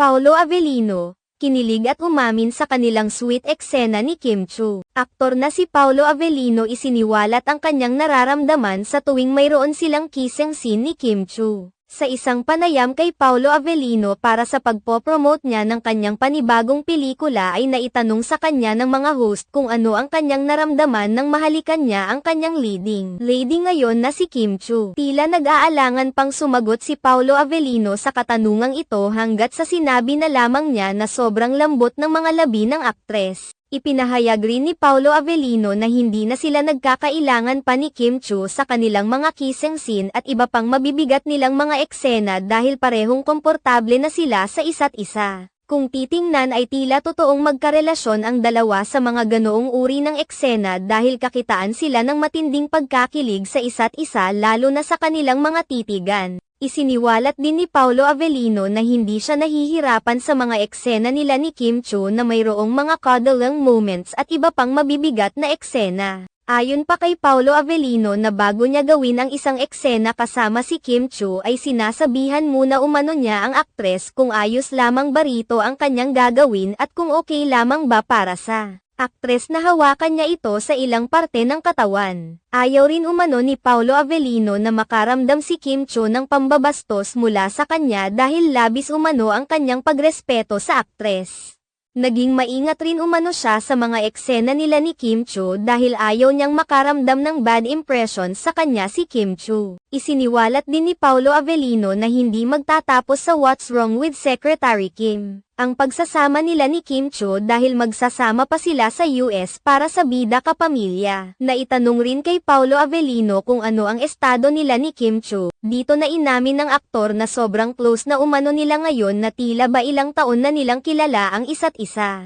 Paolo Avellino, kinilig at umamin sa kanilang sweet eksena ni Kim Chu. Aktor na si Paolo Avellino isiniwalat ang kanyang nararamdaman sa tuwing mayroon silang kissing scene ni Kim Chu. Sa isang panayam kay Paolo Avellino para sa pagpopromote niya ng kanyang panibagong pelikula ay naitanong sa kanya ng mga host kung ano ang kanyang naramdaman nang mahalikan niya ang kanyang leading lady ngayon na si Kim Chu. Tila nag-aalangan pang sumagot si Paolo Avellino sa katanungang ito hanggat sa sinabi na lamang niya na sobrang lambot ng mga labi ng aktres. Ipinahayag rin ni Paolo Avellino na hindi na sila nagkakailangan pa ni Kim Chu sa kanilang mga kissing scene at iba pang mabibigat nilang mga eksena dahil parehong komportable na sila sa isa't isa. Kung titingnan ay tila totoong magkarelasyon ang dalawa sa mga ganoong uri ng eksena dahil kakitaan sila ng matinding pagkakilig sa isa't isa lalo na sa kanilang mga titigan. Isiniwalat din ni Paolo Avellino na hindi siya nahihirapan sa mga eksena nila ni Kim Chu na mayroong mga cuddling moments at iba pang mabibigat na eksena. Ayon pa kay Paolo Avellino na bago niya gawin ang isang eksena kasama si Kim Chu ay sinasabihan muna umano niya ang aktres kung ayos lamang ba rito ang kanyang gagawin at kung okay lamang ba para sa aktres na hawakan niya ito sa ilang parte ng katawan. Ayaw rin umano ni Paolo Avellino na makaramdam si Kim Chu ng pambabastos mula sa kanya dahil labis umano ang kanyang pagrespeto sa aktres. Naging maingat rin umano siya sa mga eksena nila ni Kim Chu dahil ayaw niyang makaramdam ng bad impression sa kanya si Kim Chu. Isiniwalat din ni Paolo Avellino na hindi magtatapos sa What's Wrong with Secretary Kim ang pagsasama nila ni Kim Chu dahil magsasama pa sila sa US para sa bida kapamilya. Naitanong rin kay Paolo Avellino kung ano ang estado nila ni Kim Chu. Dito na inamin ng aktor na sobrang close na umano nila ngayon na tila ba ilang taon na nilang kilala ang isa't isa.